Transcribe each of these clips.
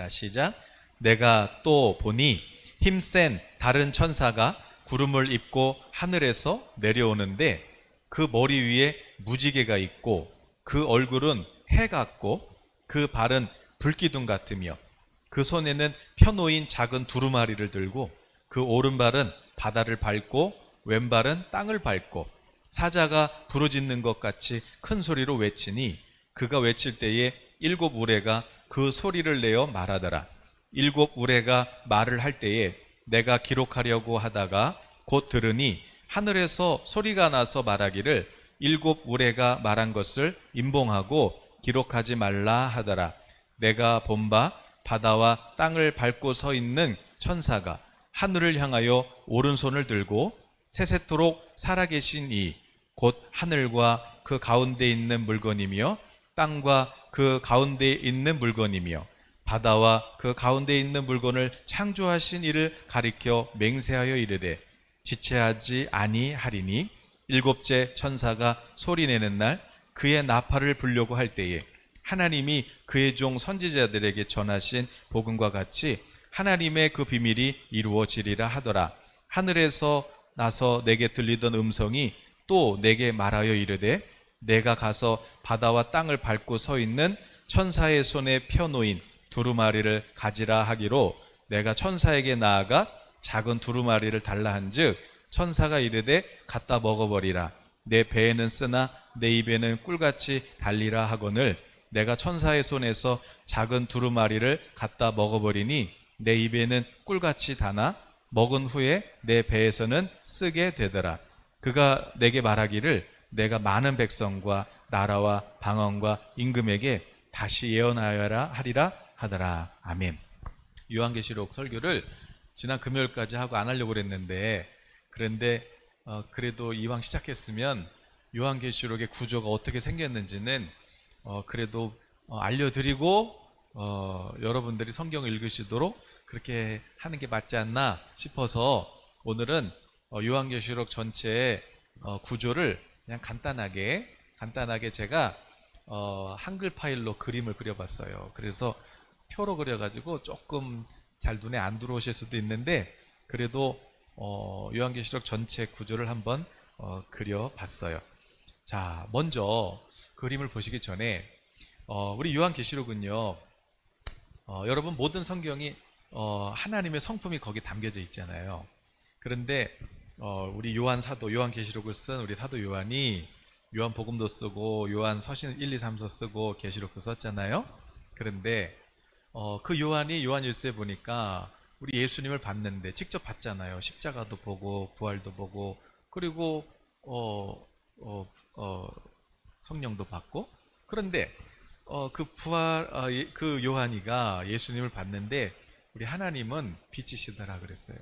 시작. 내가 또 보니 힘센 다른 천사가 구름을 입고 하늘에서 내려오는데 그 머리 위에 무지개가 있고 그 얼굴은 해 같고 그 발은 불기둥 같으며 그 손에는 펴놓인 작은 두루마리를 들고 그 오른발은 바다를 밟고 왼발은 땅을 밟고 사자가 부르짖는 것 같이 큰 소리로 외치니 그가 외칠 때에 일곱 우레가 그 소리를 내어 말하더라. 일곱 우레가 말을 할 때에 내가 기록하려고 하다가 곧 들으니 하늘에서 소리가 나서 말하기를 일곱 우레가 말한 것을 임봉하고 기록하지 말라 하더라. 내가 본 바 바다와 땅을 밟고 서 있는 천사가 하늘을 향하여 오른손을 들고 세세토록 살아계신 이 곧 하늘과 그 가운데 있는 물건이며 땅과 그 가운데 있는 물건이며 바다와 그 가운데 있는 물건을 창조하신 이를 가리켜 맹세하여 이르되 지체하지 아니하리니 일곱째 천사가 소리내는 날 그의 나팔을 불려고 할 때에 하나님이 그의 종 선지자들에게 전하신 복음과 같이 하나님의 그 비밀이 이루어지리라 하더라. 하늘에서 나서 내게 들리던 음성이 또 내게 말하여 이르되 내가 가서 바다와 땅을 밟고 서 있는 천사의 손에 펴놓인 두루마리를 가지라 하기로 내가 천사에게 나아가 작은 두루마리를 달라 한즉 천사가 이르되 갖다 먹어버리라. 내 배에는 쓰나 내 입에는 꿀같이 달리라 하거늘 내가 천사의 손에서 작은 두루마리를 갖다 먹어버리니 내 입에는 꿀같이 다나 먹은 후에 내 배에서는 쓰게 되더라. 그가 내게 말하기를 내가 많은 백성과 나라와 방언과 임금에게 다시 예언하여라 하리라 하더라. 아멘. 요한계시록 설교를 지난 금요일까지 하고 안 하려고 그랬는데 그런데 그래도 이왕 시작했으면 요한계시록의 구조가 어떻게 생겼는지는 그래도 알려드리고 여러분들이 성경을 읽으시도록 그렇게 하는 게 맞지 않나 싶어서 오늘은 요한계시록 전체의 구조를 그냥 간단하게 제가 한글 파일로 그림을 그려봤어요. 그래서 표로 그려가지고 조금 잘 눈에 안 들어오실 수도 있는데 그래도 요한계시록 전체 구조를 한번 그려봤어요. 자, 먼저 그림을 보시기 전에 우리 요한계시록은요, 여러분 모든 성경이 하나님의 성품이 거기 담겨져 있잖아요. 그런데 우리 요한 사도, 요한계시록을 쓴 우리 사도 요한이 요한복음도 쓰고 요한 서신 1, 2, 3서 쓰고 계시록도 썼잖아요. 그런데 그 요한이 요한일서에 보니까 우리 예수님을 봤는데 직접 봤잖아요. 십자가도 보고 부활도 보고 그리고 성령도 받고. 그런데 그 요한이가 예수님을 봤는데 우리 하나님은 빛이시더라 그랬어요.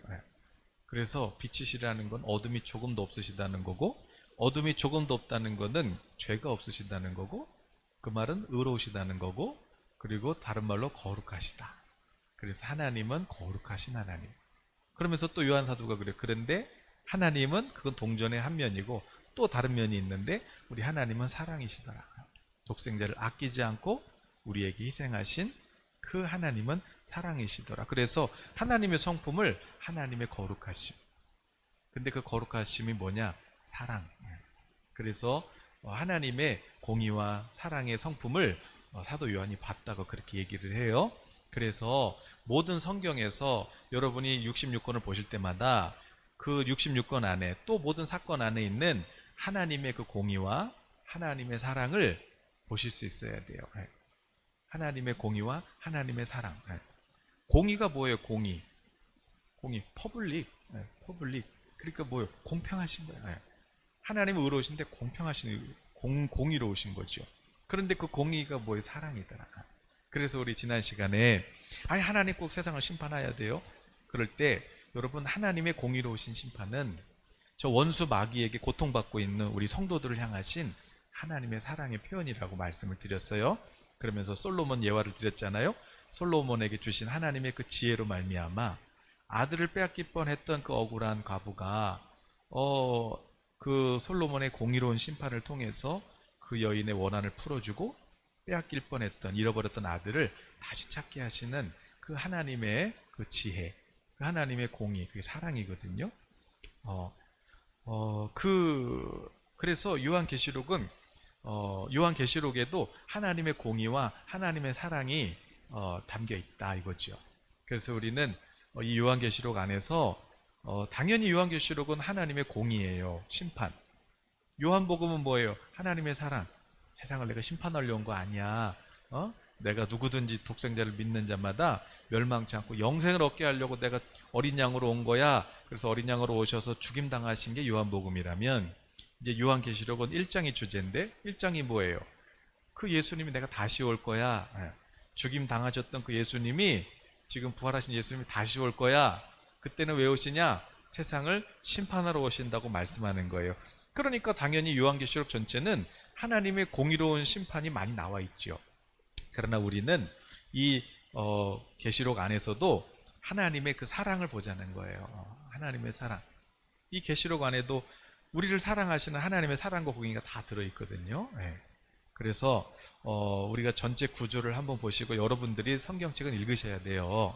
그래서 빛이시라는 건 어둠이 조금도 없으시다는 거고 어둠이 조금도 없다는 것은 죄가 없으시다는 거고 그 말은 의로우시다는 거고 그리고 다른 말로 거룩하시다. 그래서 하나님은 거룩하신 하나님. 그러면서 또 요한 사도가 그래요. 그런데 하나님은 그건 동전의 한 면이고 또 다른 면이 있는데 우리 하나님은 사랑이시더라. 독생자를 아끼지 않고 우리에게 희생하신 그 하나님은 사랑이시더라. 그래서 하나님의 성품을 하나님의 거룩하심. 근데 그 거룩하심이 뭐냐? 사랑. 그래서 하나님의 공의와 사랑의 성품을 사도 요한이 봤다고 그렇게 얘기를 해요. 그래서 모든 성경에서 여러분이 66권을 보실 때마다 그 66권 안에 또 모든 사건 안에 있는 하나님의 그 공의와 하나님의 사랑을 보실 수 있어야 돼요. 하나님의 공의와 하나님의 사랑. 공의가 뭐예요? 공의, 퍼블릭. 그러니까 뭐예요? 공평하신 거예요. 하나님은 의로우신데 공의로우신 거죠. 그런데 그 공의가 뭐예요? 사랑이더라. 그래서 우리 지난 시간에 하나님 꼭 세상을 심판해야 돼요. 그럴 때 여러분 하나님의 공의로우신 심판은 저 원수 마귀에게 고통받고 있는 우리 성도들을 향하신 하나님의 사랑의 표현이라고 말씀을 드렸어요. 그러면서 솔로몬 예화를 드렸잖아요. 솔로몬에게 주신 하나님의 그 지혜로 말미암아 아들을 빼앗길 뻔했던 그 억울한 과부가 그 솔로몬의 공의로운 심판을 통해서 그 여인의 원한을 풀어주고 빼앗길 뻔했던 잃어버렸던 아들을 다시 찾게 하시는 그 하나님의 그 지혜, 그 하나님의 공의, 그게 사랑이거든요. 그래서 요한계시록에도 하나님의 공의와 하나님의 사랑이 담겨 있다 이거죠. 그래서 우리는 이 요한계시록 안에서 당연히 요한계시록은 하나님의 공의예요. 심판. 요한복음은 뭐예요? 하나님의 사랑. 세상을 내가 심판하려 온 거 아니야. 내가 누구든지 독생자를 믿는 자마다 멸망치 않고 영생을 얻게 하려고 내가 어린 양으로 온 거야. 그래서 어린 양으로 오셔서 죽임 당하신 게 요한복음이라면, 이제 요한계시록은 1장이 주제인데 1장이 뭐예요? 그 예수님이 내가 다시 올 거야. 죽임 당하셨던 그 예수님이, 지금 부활하신 예수님이 다시 올 거야. 그때는 왜 오시냐? 세상을 심판하러 오신다고 말씀하는 거예요. 그러니까 당연히 요한계시록 전체는 하나님의 공의로운 심판이 많이 나와 있죠. 그러나 우리는 이 계시록 안에서도 하나님의 그 사랑을 보자는 거예요. 하나님의 사랑. 이 계시록 안에도 우리를 사랑하시는 하나님의 사랑과 공의가 다 들어있거든요. 그래서 우리가 전체 구조를 한번 보시고 여러분들이 성경책은 읽으셔야 돼요.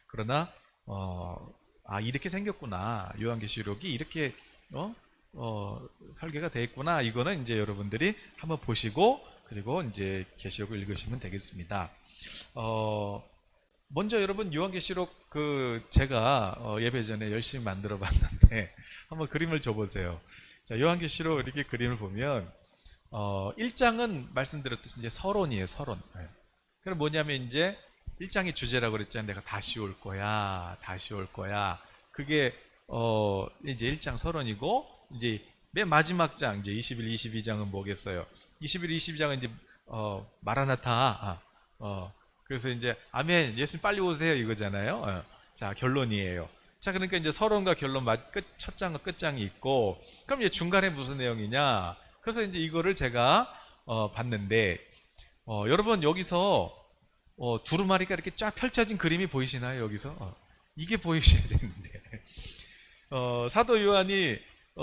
그러나 이렇게 생겼구나. 요한계시록이 이렇게 설계가 되어 있구나. 이거는 이제 여러분들이 한번 보시고 그리고 이제 계시록을 읽으시면 되겠습니다. 먼저 여러분 요한계시록 제가 예배 전에 열심히 만들어 봤는데 한번 그림을 줘보세요. 자, 요한계시록 이렇게 그림을 보면 1장은 말씀드렸듯이 이제 서론이에요. 서론. 그럼 뭐냐면 이제 1장의 주제라고 그랬잖아요. 내가 다시 올 거야. 다시 올 거야. 그게 이제 1장 서론이고, 이제 맨 마지막 장 이제 21, 22장은 뭐겠어요? 21, 22장은 이제 마라나타. 그래서 이제 아멘, 예수님 빨리 오세요 이거잖아요. 자, 결론이에요. 자, 그러니까 이제 서론과 결론 첫 장과 끝장이 있고, 그럼 이제 중간에 무슨 내용이냐? 그래서 이제 이거를 제가 봤는데, 여러분 여기서 두루마리가 이렇게 쫙 펼쳐진 그림이 보이시나요? 여기서 이게 보이셔야 되는데 사도 요한이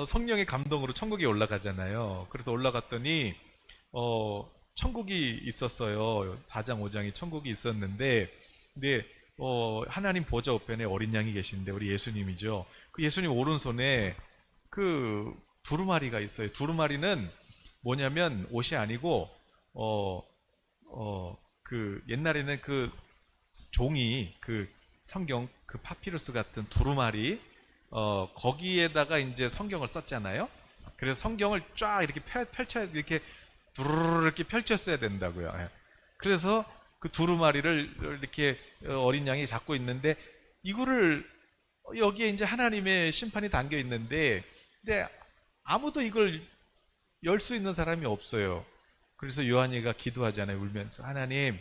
성령의 감동으로 천국에 올라가잖아요. 그래서 올라갔더니 천국이 있었어요. 4장 5장이 천국이 있었는데, 근데 하나님 보좌 우편에 어린 양이 계신데 우리 예수님이죠. 그 예수님 오른손에 그 두루마리가 있어요. 두루마리는 뭐냐면 옷이 아니고 그 옛날에는 그 종이, 그 성경 그 파피루스 같은 두루마리 거기에다가 이제 성경을 썼잖아요. 그래서 성경을 쫙 이렇게 펼쳐 이렇게 두루루루 이렇게 펼쳤어야 된다고요. 그래서 그 두루마리를 이렇게 어린 양이 잡고 있는데, 이거를 여기에 이제 하나님의 심판이 담겨 있는데, 근데 아무도 이걸 열 수 있는 사람이 없어요. 그래서 요한이가 기도하잖아요. 울면서 하나님,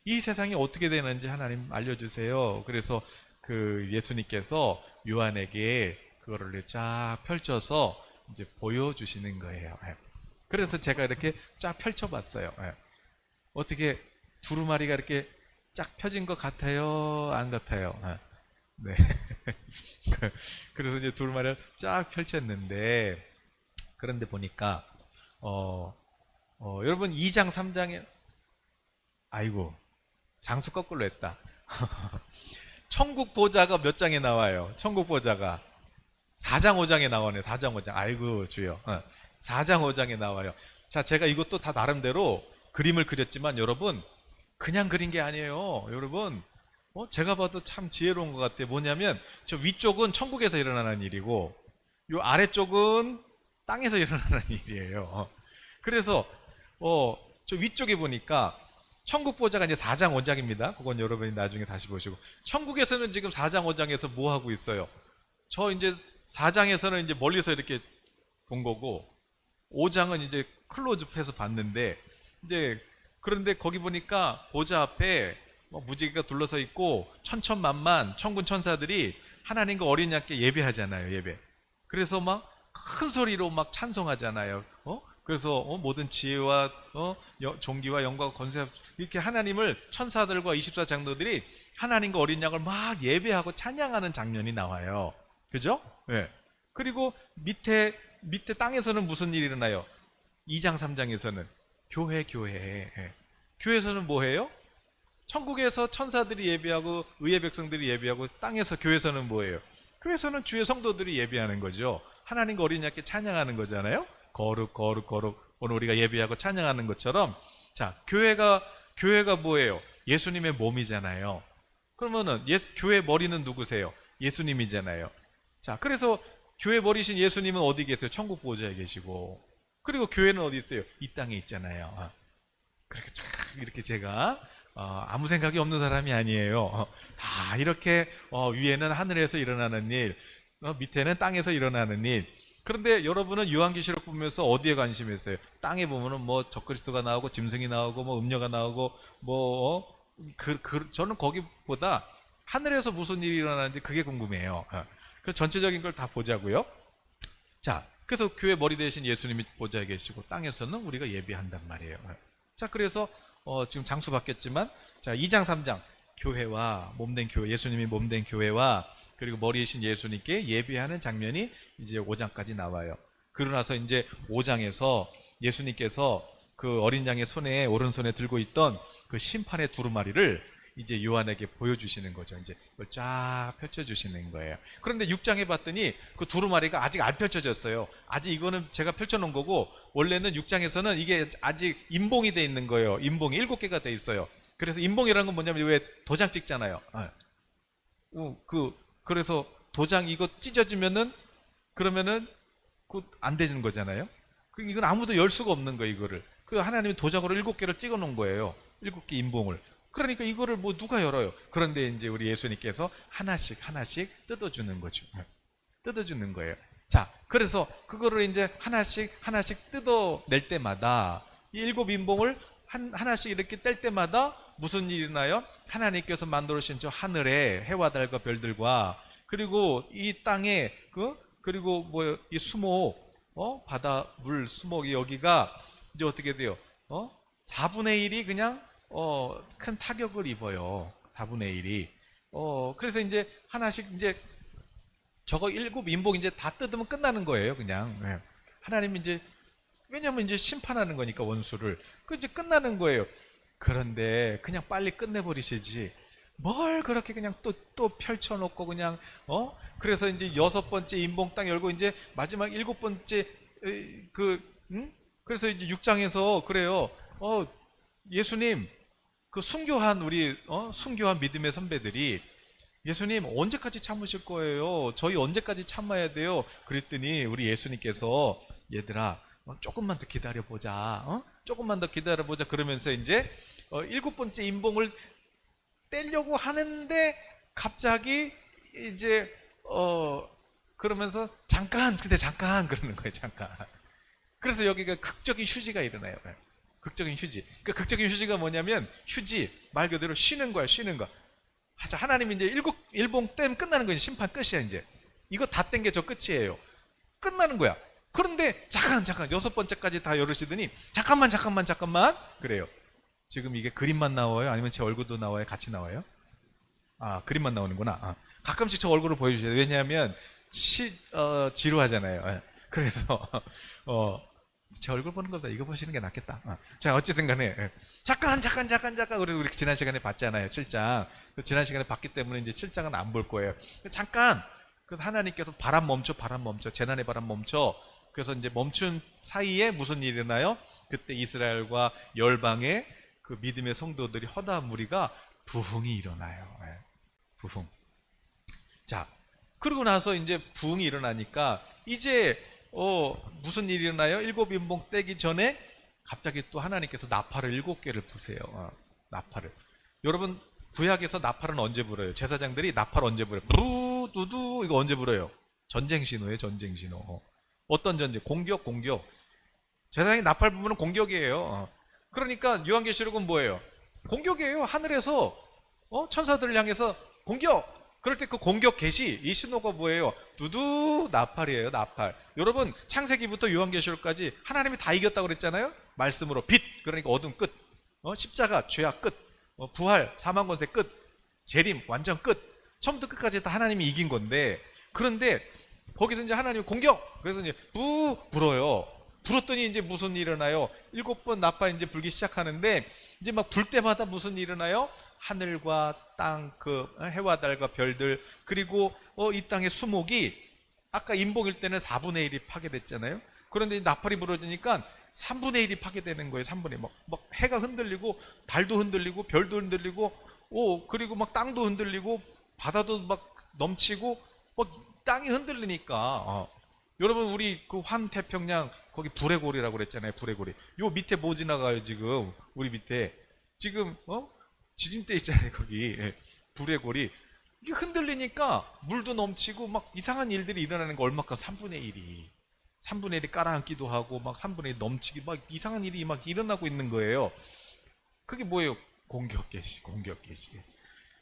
이 세상이 어떻게 되는지 하나님 알려주세요. 그래서 그 예수님께서 요한에게 그거를 쫙 펼쳐서 이제 보여주시는 거예요. 그래서 제가 이렇게 쫙 펼쳐봤어요. 어떻게 두루마리가 이렇게 쫙 펴진 것 같아요? 안 같아요? 네. 그래서 이제 두루마리를 쫙 펼쳤는데, 그런데 보니까 여러분 2장 3장에 아이고 장수 거꾸로 했다. 천국 보좌가 몇 장에 나와요? 천국 보좌가 4장 5장에 나오네. 4장 5장. 아이고 주여. 4장 5장에 나와요. 자, 제가 이것도 다 나름대로 그림을 그렸지만 여러분 그냥 그린 게 아니에요. 여러분 제가 봐도 참 지혜로운 것 같아요. 뭐냐면 저 위쪽은 천국에서 일어나는 일이고 요 아래쪽은 땅에서 일어나는 일이에요. 그래서 저 위쪽에 보니까 천국 보좌가 이제 4장 5장입니다. 그건 여러분이 나중에 다시 보시고, 천국에서는 지금 4장 5장에서 뭐 하고 있어요? 저 이제 4장에서는 이제 멀리서 이렇게 본 거고, 5장은 이제 클로즈업해서 봤는데, 이제 그런데 거기 보니까 보좌 앞에 무지개가 둘러서 있고 천천만만 천군 천사들이 하나님과 어린 양께 예배하잖아요. 예배. 그래서 막 큰 소리로 막 찬송하잖아요. 그래서 모든 지혜와 존귀와 영광과 권세, 이렇게 하나님을 천사들과 24장로들이 하나님과 어린 양을 막 예배하고 찬양하는 장면이 나와요. 그죠? 네. 그리고 밑에 땅에서는 무슨 일이 일어나요? 2장 3장에서는 교회. 교회에서는 뭐 해요? 천국에서 천사들이 예배하고 의의 백성들이 예배하고 땅에서 교회에서는 뭐예요? 교회에서는 주의 성도들이 예배하는 거죠. 하나님과 어린 양께 찬양하는 거잖아요. 거룩 거룩 거룩. 오늘 우리가 예배하고 찬양하는 것처럼 자, 교회가 뭐예요? 예수님의 몸이잖아요. 그러면은 교회 머리는 누구세요? 예수님이잖아요. 자, 그래서 교회 머리신 예수님은 어디 계세요? 천국 보좌에 계시고. 그리고 교회는 어디 있어요? 이 땅에 있잖아요. 그렇게 쫙 이렇게 제가 아무 생각이 없는 사람이 아니에요. 다 이렇게 위에는 하늘에서 일어나는 일, 밑에는 땅에서 일어나는 일. 그런데 여러분은 요한계시록 보면서 어디에 관심이 있어요? 땅에 보면은 뭐 적그리스도가 나오고 짐승이 나오고 뭐 음녀가 나오고 저는 거기보다 하늘에서 무슨 일이 일어나는지 그게 궁금해요. 그래서 전체적인 걸 다 보자고요. 자, 그래서 교회 머리 대신 예수님이 보좌에 계시고 땅에서는 우리가 예배한단 말이에요. 자, 그래서 지금 장수 받겠지만 자, 2장 3장 교회와 몸된 교회, 예수님이 몸된 교회와 그리고 머리이신 예수님께 예배하는 장면이 이제 5장까지 나와요. 그러고 나서 이제 5장에서 예수님께서 그 어린 양의 손에 오른손에 들고 있던 그 심판의 두루마리를 이제 요한에게 보여주시는 거죠. 이제 이걸 쫙 펼쳐주시는 거예요. 그런데 6장에 봤더니 그 두루마리가 아직 안 펼쳐졌어요. 아직 이거는 제가 펼쳐놓은 거고 원래는 6장에서는 이게 아직 인봉이 돼 있는 거예요. 인봉이 7개가 돼 있어요. 그래서 인봉이라는 건 뭐냐면 왜 도장 찍잖아요. 그래서 도장 이거 찢어지면은 그러면은 안 되는 거잖아요. 이건 아무도 열 수가 없는 거예요. 이거를 하나님이 도장으로 7개를 찍어 놓은 거예요. 7개 인봉을. 그러니까 이거를 뭐 누가 열어요? 그런데 이제 우리 예수님께서 하나씩 뜯어주는 거죠. 뜯어주는 거예요. 자, 그래서 그거를 이제 하나씩 뜯어낼 때마다 이 7 인봉을 하나씩 이렇게 뗄 때마다 무슨 일이 나요? 하나님께서 만들어주신 저 하늘에 해와 달과 별들과 그리고 이 땅에 그리고 이 수목 바다 물 수목이 여기가 이제 어떻게 돼요? 4분의 1이 그냥 큰 타격을 입어요. 4분의 1이. 그래서 이제 하나씩 이제 저거 7 인복 이제 다 뜯으면 끝나는 거예요, 그냥. 네. 하나님이 이제, 왜냐면 이제 심판하는 거니까 원수를. 이제 끝나는 거예요. 그런데 그냥 빨리 끝내버리시지. 뭘 그렇게 그냥 또 펼쳐놓고 그냥, 그래서 이제 6번째 인봉 딱 열고 이제 마지막 7번째, 그래서 이제 6장에서 그래요. 예수님, 순교한 순교한 믿음의 선배들이 예수님 언제까지 참으실 거예요? 저희 언제까지 참아야 돼요? 그랬더니 우리 예수님께서 얘들아 조금만 더 기다려보자. 조금만 더 기다려보자. 그러면서 이제 7번째 인봉을 떼려고 하는데 갑자기 이제 그러면서 근데 잠깐 그러는 거예요. 잠깐. 그래서 여기가 극적인 휴지가 일어나요. 극적인 휴지. 그 극적인 휴지가 뭐냐면 휴지 말 그대로 쉬는 거야. 쉬는 거. 하나님이 이제 일봉 떼면 끝나는 거예요. 심판 끝이야 이제. 이거 다 뗀 게 저 끝이에요. 끝나는 거야. 그런데 잠깐 6번째까지 다 열으시더니 잠깐만 그래요. 지금 이게 그림만 나와요? 아니면 제 얼굴도 나와요? 같이 나와요? 그림만 나오는구나. 가끔씩 저 얼굴을 보여주세요. 왜냐하면 지루하잖아요. 그래서 제 얼굴 보는 것보다 이거 보시는 게 낫겠다. 자, 어쨌든 간에 잠깐 그래도 우리 지난 시간에 봤잖아요. 7장. 지난 시간에 봤기 때문에 이제 7장은 안 볼 거예요. 잠깐 그래서 하나님께서 바람 멈춰 재난의 바람 멈춰. 그래서 이제 멈춘 사이에 무슨 일이 일어나요? 그때 이스라엘과 열방의 그 믿음의 성도들이 허다한 무리가 부흥이 일어나요. 부흥. 자, 그러고 나서 이제 부흥이 일어나니까 이제 무슨 일이 일어나요? 7 인봉 떼기 전에 갑자기 또 하나님께서 나팔을 7개를 부세요. 나팔을. 여러분 구약에서 나팔은 언제 불어요? 제사장들이 나팔 언제 불어요? 두두 이거 언제 불어요? 전쟁 신호예요. 전쟁 신호. 어떤 전쟁? 공격. 제사장이 나팔 불면 공격이에요. 그러니까 요한계시록은 뭐예요? 공격이에요. 하늘에서 천사들을 향해서 공격. 그럴 때 그 공격 개시 이 신호가 뭐예요? 두두 나팔이에요. 나팔. 여러분 창세기부터 요한계시록까지 하나님이 다 이겼다고 그랬잖아요. 말씀으로 빛 그러니까 어둠 끝, 십자가 죄악 끝, 부활 사망 권세 끝, 재림 완전 끝. 처음부터 끝까지 다 하나님이 이긴 건데 그런데 거기서 이제 하나님이 공격. 그래서 이제 불어요. 불었더니 이제 무슨 일이 일어나요? 7번 나팔 이제 불기 시작하는데 이제 막 불 때마다 무슨 일이 일어나요? 하늘과 땅, 그 해와 달과 별들, 그리고 이 땅의 수목이 아까 인봉일 때는 4분의 1이 파괴됐잖아요. 그런데 나팔이 부러지니까 3분의 1이 파괴되는 거예요. 3분의 1. 막 해가 흔들리고 달도 흔들리고 별도 흔들리고 그리고 막 땅도 흔들리고 바다도 막 넘치고 막 땅이 흔들리니까 여러분 우리 그 환태평양 거기 불의 고리라고 그랬잖아요. 불의 고리. 요 밑에 뭐 지나가요 지금? 우리 밑에 지금 지진 때 있잖아요. 거기 불의 고리. 이게 흔들리니까 물도 넘치고 막 이상한 일들이 일어나는 거 얼마큼 3분의 1이 3분의 1이 깔아앉기도 하고 막 3분의 1 넘치기 막 이상한 일이 막 일어나고 있는 거예요. 그게 뭐예요? 공격 계시.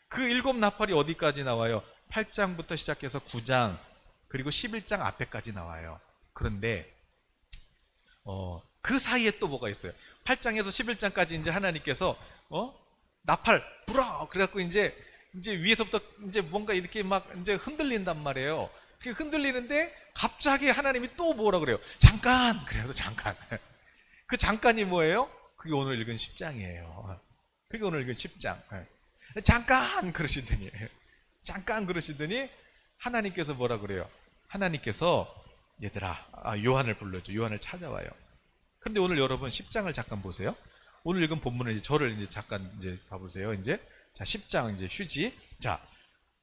그 7나팔이 어디까지 나와요? 8장부터 시작해서 9장 그리고 11장 앞에까지 나와요. 그런데 그 사이에 또 뭐가 있어요? 8장에서 11장까지 이제 하나님께서 나팔 불어 그래갖고 이제 위에서부터 이제 뭔가 이렇게 막 이제 흔들린단 말이에요. 그 흔들리는데 갑자기 하나님이 또 뭐라 그래요? 잠깐! 그래서 잠깐. 그 잠깐이 뭐예요? 그게 오늘 읽은 10장이에요. 그게 오늘 읽은 10장. 잠깐! 잠깐 그러시더니 하나님께서 뭐라 그래요? 하나님께서 얘들아, 요한을 불러줘. 요한을 찾아와요. 그런데 오늘 여러분 10장을 잠깐 보세요. 오늘 읽은 본문을 이제 저를 이제 잠깐 이제 봐보세요. 이제 자 10장 이제 휴지. 자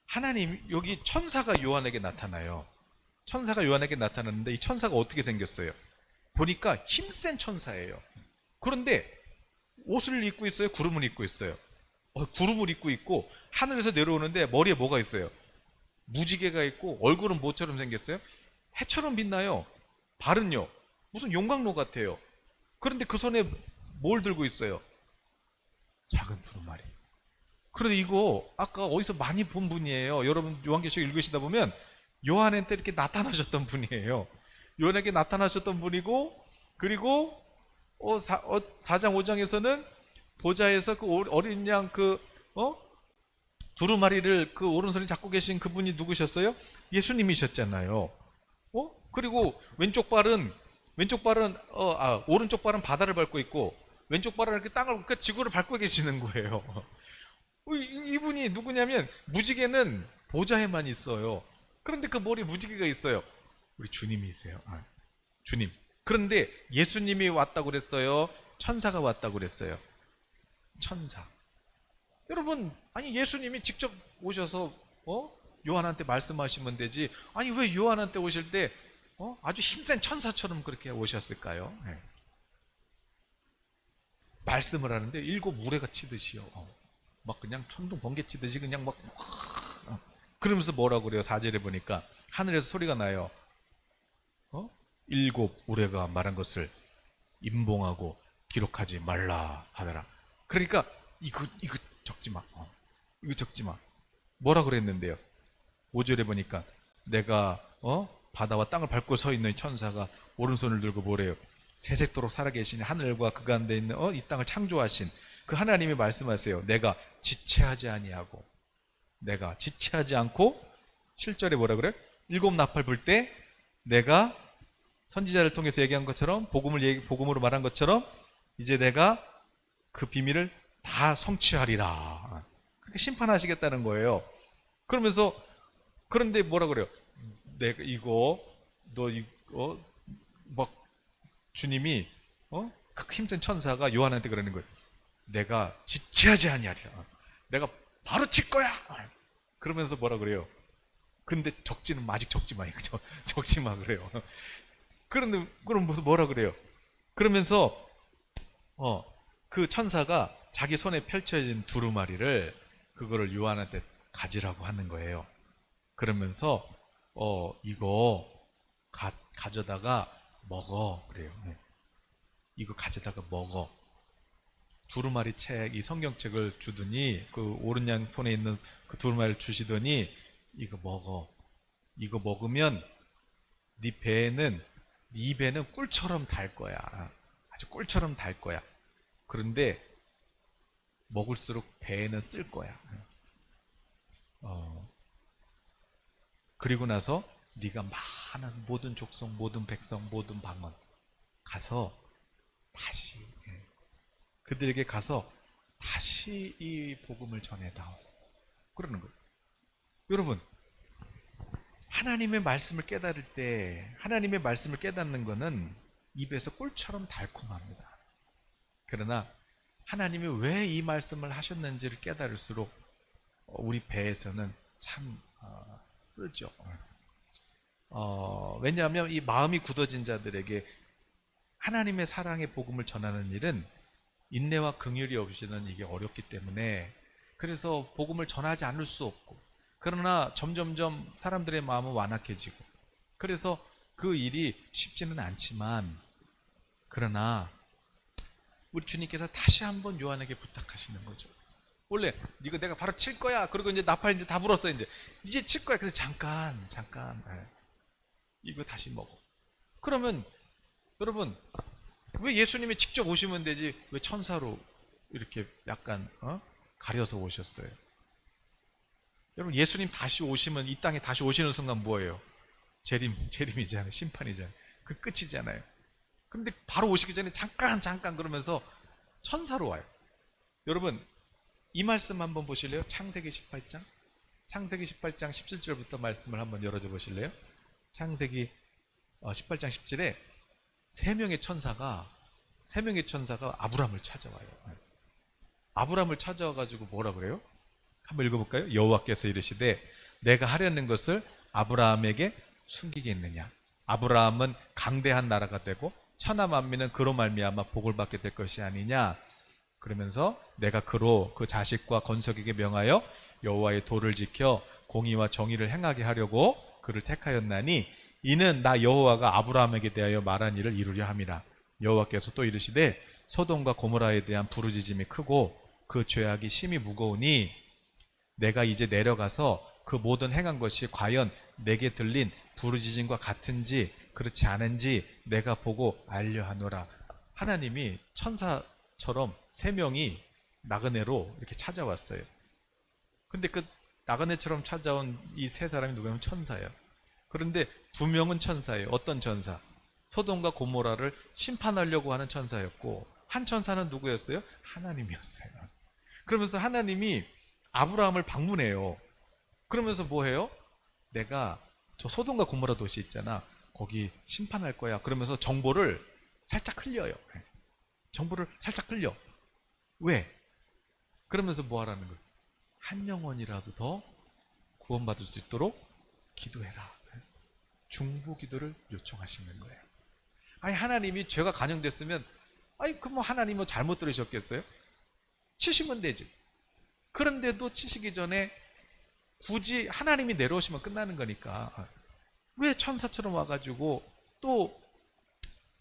하나님 여기 천사가 요한에게 나타나요. 천사가 요한에게 나타났는데 이 천사가 어떻게 생겼어요? 보니까 힘센 천사예요. 그런데 옷을 입고 있어요? 구름을 입고 있어요? 구름을 입고 있고 하늘에서 내려오는데 머리에 뭐가 있어요? 무지개가 있고 얼굴은 뭐처럼 생겼어요? 해처럼 빛나요. 발은요? 무슨 용광로 같아요. 그런데 그 손에 뭘 들고 있어요? 작은 두루마리. 그런데 이거 아까 어디서 많이 본 분이에요. 여러분 요한계시록 읽으시다 보면 요한한테 이렇게 나타나셨던 분이에요. 요한에게 나타나셨던 분이고 그리고 4장 5장에서는 보좌에서 그 어린 양 두루마리를 그 오른손에 잡고 계신 그분이 누구셨어요? 예수님이셨잖아요. 그리고 오른쪽 발은 바다를 밟고 있고 왼쪽 발은 이렇게 땅을 지구를 밟고 계시는 거예요. 이분이 누구냐면 무지개는 보좌에만 있어요. 그런데 그 머리에 무지개가 있어요. 우리 주님이세요. 주님. 그런데 예수님이 왔다고 그랬어요? 천사가 왔다고 그랬어요? 천사. 여러분, 아니 예수님이 직접 오셔서 요한한테 말씀하시면 되지. 아니 왜 요한한테 오실 때 아주 힘센 천사처럼 그렇게 오셨을까요? 네. 말씀을 하는데 일곱 우레가 치듯이요. 막 그냥 천둥 번개 치듯이 그냥 막 그러면서 뭐라고 그래요? 4절에 보니까 하늘에서 소리가 나요. 일곱 우레가 말한 것을 임봉하고 기록하지 말라 하더라. 그러니까 이거 적지 마. 이거 적지 마. 뭐라 그랬는데요? 5절에 보니까 내가 바다와 땅을 밟고 서 있는 천사가 오른손을 들고 뭐래요? 새색도록 살아계신 하늘과 그 가운데 있는 이 땅을 창조하신 그 하나님이 말씀하세요. 내가 지체하지 아니하고 내가 지체하지 않고 7절에 뭐라 그래? 7나팔 불 때 내가 선지자를 통해서 얘기한 것처럼 복음으로 말한 것처럼 이제 내가 그 비밀을 다 성취하리라. 그렇게 심판하시겠다는 거예요. 그러면서 그런데 뭐라 그래요? 내가 막 주님이 그 힘센 천사가 요한한테 그러는 거예요. 내가 지체하지 아니하리라. 내가 바로 칠 거야. 그러면서 뭐라 그래요? 근데 아직 적지 마. 적지 마 그래요. 그런데 그럼 뭐라 그래요? 그러면서 그 천사가 자기 손에 펼쳐진 두루마리를 그거를 요한한테 가지라고 하는 거예요. 그러면서 이거 가져다가 먹어 그래요. 이거 가져다가 먹어. 두루마리 책, 이 성경책을 주더니 그 오른 양 손에 있는 그 두루마리를 주시더니 이거 먹어. 이거 먹으면 네 입에는 꿀처럼 달 거야. 아주 꿀처럼 달 거야. 그런데 먹을수록 배에는 쓸 거야. 그리고 나서 네가 많은 모든 족속, 모든 백성, 모든 방언 가서 다시 그들에게 가서 다시 이 복음을 전해다오. 그러는 거예요. 여러분, 하나님의 말씀을 깨달을 때 하나님의 말씀을 깨닫는 것은 입에서 꿀처럼 달콤합니다. 그러나 하나님이 왜 이 말씀을 하셨는지를 깨달을수록 우리 배에서는 참 쓰죠. 왜냐하면 이 마음이 굳어진 자들에게 하나님의 사랑의 복음을 전하는 일은 인내와 긍휼이 없이는 이게 어렵기 때문에, 그래서 복음을 전하지 않을 수 없고, 그러나 점점점 사람들의 마음은 완악해지고, 그래서 그 일이 쉽지는 않지만, 그러나 우리 주님께서 다시 한번 요한에게 부탁하시는 거죠. 원래 이거 내가 바로 칠 거야. 그리고 이제 나팔 이제 다 불었어. 이제 칠 거야. 근데 잠깐 이거 다시 먹어. 그러면 여러분, 왜 예수님이 직접 오시면 되지 왜 천사로 이렇게 약간 가려서 오셨어요? 여러분, 예수님 다시 오시면, 이 땅에 다시 오시는 순간 뭐예요? 재림이잖아요. 심판이잖아요. 그 끝이잖아요. 그런데 바로 오시기 전에 잠깐 그러면서 천사로 와요. 여러분, 이 말씀 한번 보실래요? 창세기 18장 17절부터 말씀을 한번 열어줘 보실래요? 창세기 18장 17에 세 명의 천사가 아브라함을 찾아와요. 아브라함을 찾아와가지고 뭐라 그래요? 한번 읽어볼까요? 여호와께서 이르시되 내가 하려는 것을 아브라함에게 숨기겠느냐? 아브라함은 강대한 나라가 되고 천하 만민은 그로 말미암아 복을 받게 될 것이 아니냐? 그러면서 내가 그로 그 자식과 건석에게 명하여 여호와의 도를 지켜 공의와 정의를 행하게 하려고 그를 택하였나니 이는 나 여호와가 아브라함에게 대하여 말한 일을 이루려 함이라. 여호와께서 또 이르시되 소돔과 고모라에 대한 부르짖음이 크고 그 죄악이 심히 무거우니 내가 이제 내려가서 그 모든 행한 것이 과연 내게 들린 부르짖음과 같은지 그렇지 않은지 내가 보고 알려하노라. 하나님이 천사처럼 세 명이 나그네로 이렇게 찾아왔어요. 근데 그 나그네처럼 찾아온 이 세 사람이 누구냐면 천사예요. 그런데 두 명은 천사예요. 어떤 천사? 소돔과 고모라를 심판하려고 하는 천사였고, 한 천사는 누구였어요? 하나님이었어요. 그러면서 하나님이 아브라함을 방문해요. 그러면서 뭐 해요? 내가 저 소돔과 고모라 도시 있잖아, 거기 심판할 거야. 그러면서 정보를 살짝 흘려요. 정보를 살짝 흘려. 왜? 그러면서 뭐 하라는 거예요? 한 영혼이라도 더 구원받을 수 있도록 기도해라. 중보 기도를 요청하시는 거예요. 아니, 하나님이 죄가 간영됐으면, 아니, 그 뭐 하나님 뭐 잘못 들으셨겠어요? 치시면 되지. 그런데도 치시기 전에 굳이 하나님이 내려오시면 끝나는 거니까 왜 천사처럼 와가지고 또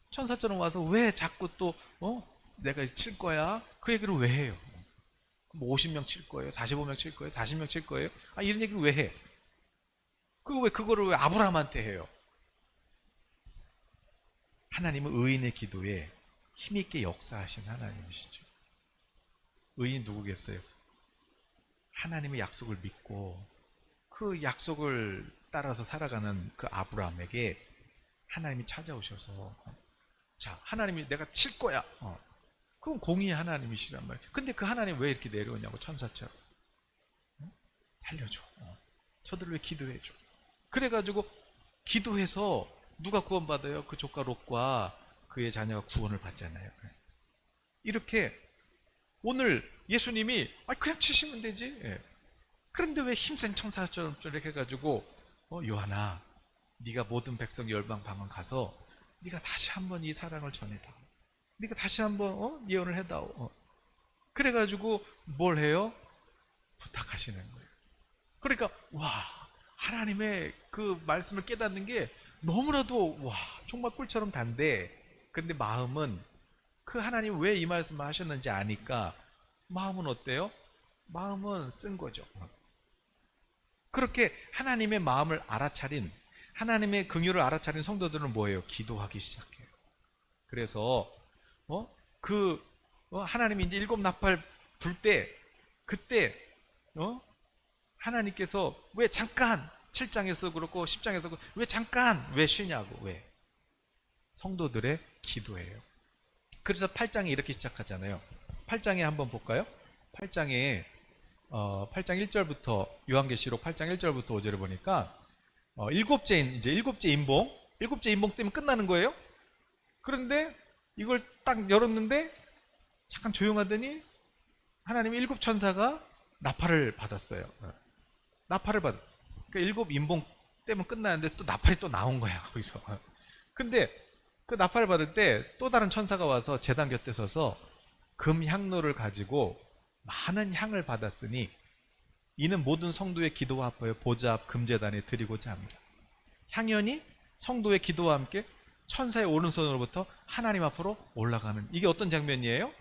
천사처럼 와서 왜 자꾸 또 내가 칠 거야? 그 얘기를 왜 해요? 뭐 50명 칠 거예요? 45명 칠 거예요? 40명 칠 거예요? 이런 얘기를 왜 해? 그거를 왜 아브라함한테 해요? 하나님은 의인의 기도에 힘있게 역사하신 하나님이시죠. 의인이 누구겠어요? 하나님의 약속을 믿고 그 약속을 따라서 살아가는 그 아브라함에게 하나님이 찾아오셔서, 자, 하나님이 내가 칠 거야. 그건 공의의 하나님이시란 말이에요. 근데 그 하나님 왜 이렇게 내려오냐고, 천사처럼. 살려줘. 저들을 왜 기도해줘. 그래가지고 기도해서 누가 구원받아요? 그 조카 롯과 그의 자녀가 구원을 받잖아요. 이렇게 오늘 예수님이 그냥 치시면 되지. 그런데 왜 힘센 천사처럼 이렇게 해가지고 요한아, 네가 모든 백성 열방 방언 가서 네가 다시 한번 이 사랑을 전해다. 네가 다시 한번 예언을 해다오. 그래가지고 뭘 해요? 부탁하시는 거예요. 그러니까 와, 하나님의 그 말씀을 깨닫는 게 너무나도 정말 꿀처럼 단데, 그런데 마음은 그 하나님 왜 이 말씀을 하셨는지 아니까 마음은 어때요? 마음은 쓴 거죠. 그렇게 하나님의 마음을 알아차린, 하나님의 긍휼을 알아차린 성도들은 뭐예요? 기도하기 시작해요. 그래서 하나님이 이제 일곱 나팔 불 때, 그때 하나님께서 왜 잠깐 7장에서 그렇고 10장에서 왜 잠깐 왜 쉬냐고. 왜? 성도들의 기도예요. 그래서 8장이 이렇게 시작하잖아요. 8장에 한번 볼까요? 8장에 8장 1절부터 요한계시록 8장 1절부터 5절을 보니까 일곱째 인봉 때문에 끝나는 거예요. 그런데 이걸 딱 열었는데 잠깐 조용하더니 하나님의 일곱 천사가 나팔을 받았어요. 나팔을 받. 그러니까 일곱 인봉 때문에 끝나는데 또 나팔이 또 나온 거야 거기서. 근데 그 나팔을 받을 때 또 다른 천사가 와서 제단 곁에 서서 금 향로를 가지고 많은 향을 받았으니 이는 모든 성도의 기도와 합하여 보좌 앞 금제단에 드리고자 합니다. 향연이 성도의 기도와 함께 천사의 오른손으로부터 하나님 앞으로 올라가는, 이게 어떤 장면이에요?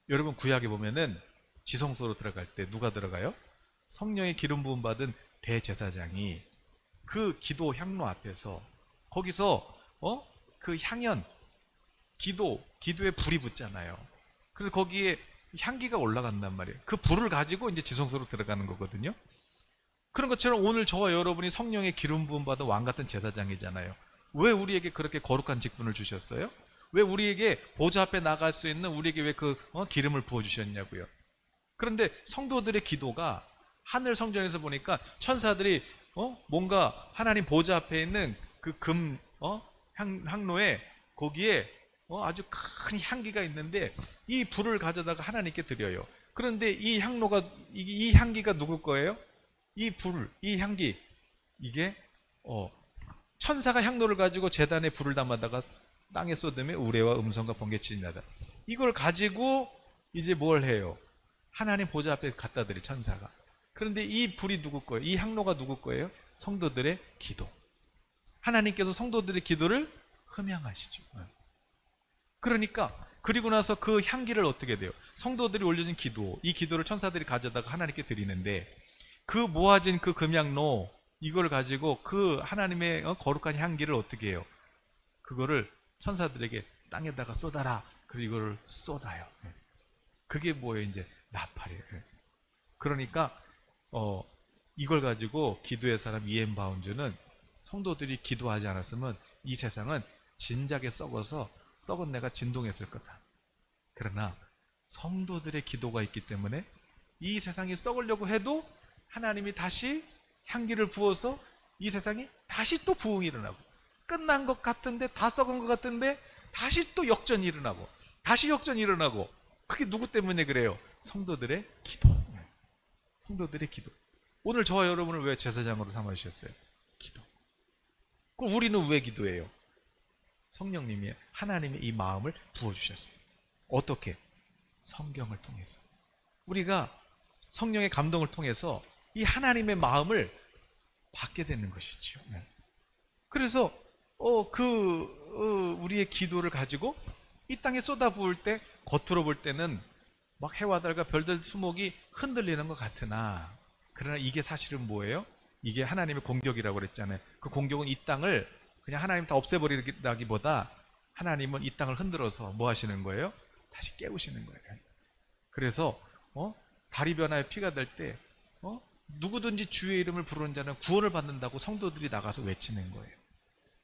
여러분 구약에 보면은 지성소로 들어갈 때 누가 들어가요? 성령의 기름 부음 받은 대제사장이 그 기도 향로 앞에서 거기서 그 향연 기도에 불이 붙잖아요. 그래서 거기에 향기가 올라간단 말이에요. 그 불을 가지고 이제 지성소로 들어가는 거거든요. 그런 것처럼 오늘 저와 여러분이 성령의 기름 부음 받은 왕 같은 제사장이잖아요. 왜 우리에게 그렇게 거룩한 직분을 주셨어요? 왜 우리에게 보좌 앞에 나갈 수 있는 우리에게 왜 그 기름을 부어 주셨냐고요. 그런데 성도들의 기도가 하늘 성전에서 보니까 천사들이 뭔가 하나님 보좌 앞에 있는 그 금 향로에 거기에 아주 큰 향기가 있는데 이 불을 가져다가 하나님께 드려요. 그런데 이 향로가 이 향기가 누구 거예요? 이 불, 이 향기, 이게 천사가 향로를 가지고 제단에 불을 담아다가 땅에 쏟으며 우레와 음성과 번개치지 나다. 이걸 가지고 이제 뭘 해요? 하나님 보좌 앞에 갖다 드릴 천사가. 그런데 이 불이 누구 거예요? 이 향로가 누구 거예요? 성도들의 기도. 하나님께서 성도들의 기도를 흠양하시죠. 그러니까 그리고 나서 그 향기를 어떻게 돼요? 성도들이 올려진 기도, 이 기도를 천사들이 가져다가 하나님께 드리는데 그 모아진 그 금향로 이걸 가지고 그 하나님의 거룩한 향기를 어떻게 해요? 그거를 천사들에게 땅에다가 쏟아라. 그리고 이거를 쏟아요. 그게 뭐예요? 이제 나팔이에요. 그러니까 이걸 가지고 기도의 사람 이엠 바운즈는 성도들이 기도하지 않았으면 이 세상은 진작에 썩은 내가 진동했을 거다. 그러나 성도들의 기도가 있기 때문에 이 세상이 썩으려고 해도 하나님이 다시 향기를 부어서 이 세상이 다시 또 부흥이 일어나고, 끝난 것 같은데, 다 썩은 것 같은데 다시 또 역전이 일어나고, 다시 역전이 일어나고. 그게 누구 때문에 그래요? 성도들의 기도. 성도들의 기도. 오늘 저와 여러분을 왜 제사장으로 삼아주셨어요? 기도. 그럼 우리는 왜 기도해요? 성령님이 하나님의 이 마음을 부어주셨어요. 어떻게? 성경을 통해서. 우리가 성령의 감동을 통해서 이 하나님의 마음을 받게 되는 것이죠. 그래서 우리의 기도를 가지고 이 땅에 쏟아부을 때 겉으로 볼 때는 막 해와 달과 별들 수목이 흔들리는 것 같으나, 그러나 이게 사실은 뭐예요? 이게 하나님의 공격이라고 그랬잖아요. 그 공격은 이 땅을 그냥 하나님 다 없애버리기보다 하나님은 이 땅을 흔들어서 뭐 하시는 거예요? 다시 깨우시는 거예요. 그래서 달이 변하여 피가 될 때 누구든지 주의 이름을 부르는 자는 구원을 받는다고 성도들이 나가서 외치는 거예요.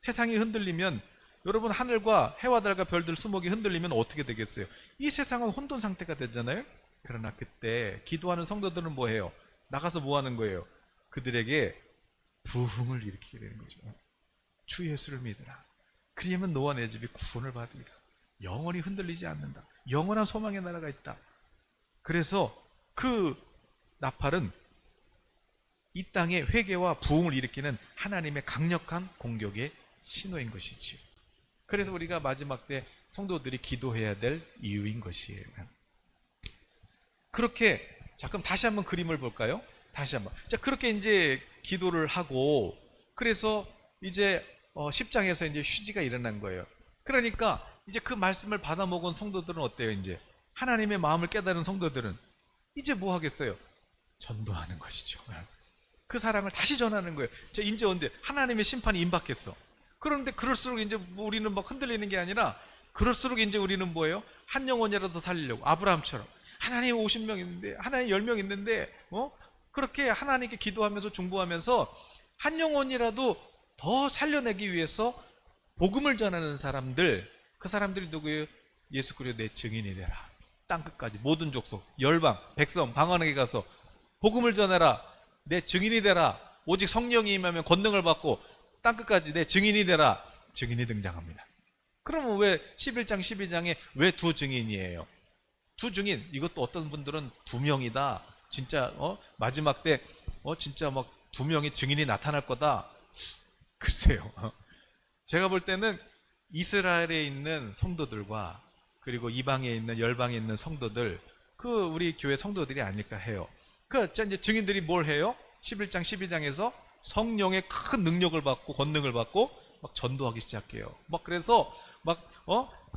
세상이 흔들리면, 여러분 하늘과 해와 달과 별들 수목이 흔들리면 어떻게 되겠어요? 이 세상은 혼돈 상태가 되잖아요. 그러나 그때 기도하는 성도들은 뭐 해요? 나가서 뭐 하는 거예요? 그들에게 부흥을 일으키게 되는 거죠. 주 예수를 믿으라. 그리하면 너와 내 집이 구원을 받으리라. 영원히 흔들리지 않는다. 영원한 소망의 나라가 있다. 그래서 그 나팔은 이 땅에 회개와 부흥을 일으키는 하나님의 강력한 공격의 신호인 것이지요. 그래서 우리가 마지막 때 성도들이 기도해야 될 이유인 것이에요. 그렇게, 자 그럼 다시 한번 그림을 볼까요? 다시 한번. 자 그렇게 이제 기도를 하고, 그래서 이제 10장에서 이제 휴지가 일어난 거예요. 그러니까 이제 그 말씀을 받아 먹은 성도들은 어때요? 이제 하나님의 마음을 깨달은 성도들은 이제 뭐 하겠어요? 전도하는 것이죠. 그 사랑을 다시 전하는 거예요. 이제 언제 하나님의 심판이 임박했어. 그런데 그럴수록 이제 우리는 막 흔들리는 게 아니라, 그럴수록 이제 우리는 뭐예요? 한 영혼이라도 살리려고 아브라함처럼 하나님 50명 있는데, 하나님 10명 있는데 그렇게 하나님께 기도하면서 중보하면서 한 영혼이라도 더 살려내기 위해서 복음을 전하는 사람들, 그 사람들이 누구예요? 예수 그리스도 내 증인이 되라. 땅 끝까지 모든 족속, 열방, 백성, 방언에게 가서 복음을 전해라. 내 증인이 되라. 오직 성령이 임하면 권능을 받고 땅 끝까지 내 증인이 되라. 증인이 등장합니다. 그러면 왜 11장 12장에 왜 두 증인이에요? 두 증인, 이것도 어떤 분들은 두 명이다. 진짜 마지막 때 진짜 막 두 명의 증인이 나타날 거다. 글쎄요. 제가 볼 때는 이스라엘에 있는 성도들과 그리고 이방에 있는 열방에 있는 성도들, 그 우리 교회 성도들이 아닐까 해요. 그 이제 증인들이 뭘 해요? 11장 12장에서 성령의 큰 능력을 받고 권능을 받고 막 전도하기 시작해요. 막 그래서 막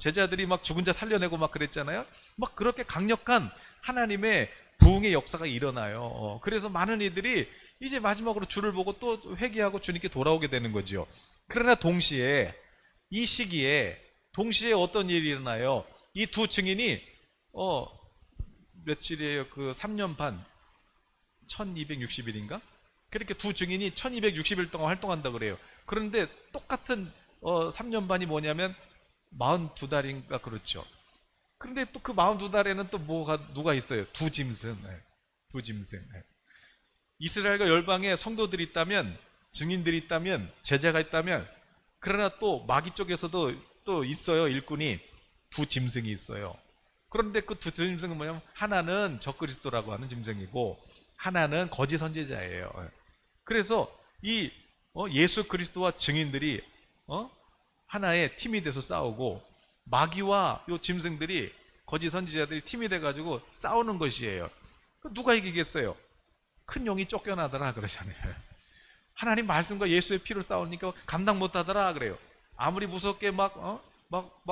제자들이 막 죽은 자 살려내고 막 그랬잖아요. 막 그렇게 강력한 하나님의 부흥의 역사가 일어나요. 그래서 많은 이들이 이제 마지막으로 주를 보고 또 회개하고 주님께 돌아오게 되는 거죠. 그러나 동시에 이 시기에 동시에 어떤 일이 일어나요? 이 두 증인이 며칠이에요? 그 3년 반 1260일인가? 그렇게 두 증인이 1260일 동안 활동한다 그래요. 그런데 똑같은 3년 반이 뭐냐면 42달인가 그렇죠. 그런데 또 그 42달에는 또 누가 있어요? 두 짐승. 두 짐승. 이스라엘과 열방에 성도들이 있다면, 증인들이 있다면, 제자가 있다면, 그러나 또 마귀 쪽에서도 또 있어요. 일꾼이 두 짐승이 있어요. 그런데 그 두 짐승은 뭐냐면 하나는 적그리스도라고 하는 짐승이고 하나는 거짓 선지자예요. 그래서 이 예수 그리스도와 증인들이 하나의 팀이 돼서 싸우고 마귀와 요 짐승들이 거짓 선지자들이 팀이 돼가지고 싸우는 것이에요. 누가 이기겠어요? 큰 용이 쫓겨나더라 그러잖아요. 하나님 말씀과 예수의 피로 싸우니까 감당 못하더라 그래요. 아무리 무섭게 막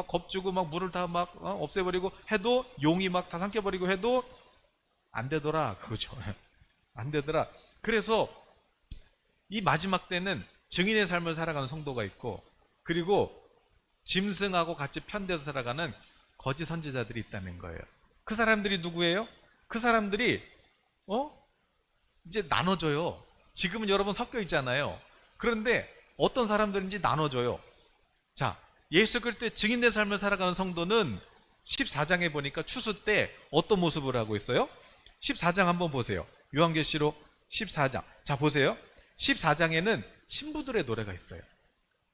겁주고 막 물을 다 막 없애버리고 해도 용이 막 다 삼켜버리고 해도 안 되더라 그거죠. 안 되더라. 그래서 이 마지막 때는 증인의 삶을 살아가는 성도가 있고 그리고 짐승하고 같이 편대서 살아가는 거짓 선지자들이 있다는 거예요. 그 사람들이 누구예요? 그 사람들이 이제 나눠져요. 지금은 여러분 섞여 있잖아요. 그런데 어떤 사람들인지 나눠져요. 자, 예수 그리스도의 증인된 삶을 살아가는 성도는 14장에 보니까 추수 때 어떤 모습을 하고 있어요? 14장 한번 보세요. 요한계시록 14장. 자, 보세요. 14장에는 신부들의 노래가 있어요.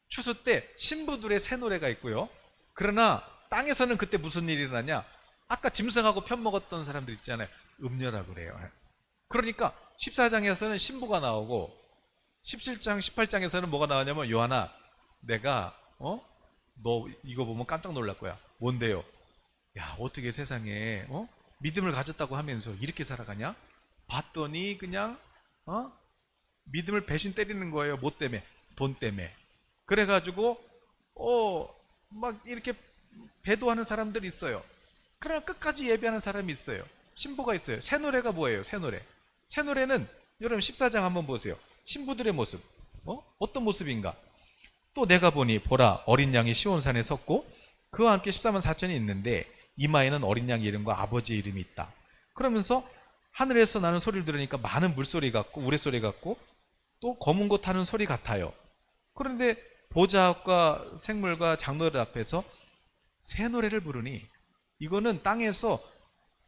추수 때 신부들의 새 노래가 있고요. 그러나 땅에서는 그때 무슨 일이 일어나냐? 아까 짐승하고 편먹었던 사람들 있잖아요. 음녀라고 그래요. 그러니까 14장에서는 신부가 나오고 17장, 18장에서는 뭐가 나오냐면 요한아, 내가 너 이거 보면 깜짝 놀랄 거야. 뭔데요? 야, 어떻게 세상에 믿음을 가졌다고 하면서 이렇게 살아가냐? 봤더니 그냥 믿음을 배신 때리는 거예요. 뭐 때문에? 돈 때문에. 그래가지고 막 이렇게 배도하는 사람들이 있어요. 그러나 끝까지 예배하는 사람이 있어요. 신부가 있어요. 새 노래가 뭐예요? 새 노래. 새 노래는 여러분 14장 한번 보세요. 신부들의 모습. 어떤 모습인가? 또 내가 보니 보라 어린 양이 시온산에 섰고 그와 함께 14만 4천이 있는데 이마에는 어린 양 이름과 아버지의 이름이 있다. 그러면서 하늘에서 나는 소리를 들으니까 많은 물소리 같고 우레소리 같고 또 검은 것 타는 소리 같아요. 그런데 보좌과 생물과 장로들 앞에서 새 노래를 부르니 이거는 땅에서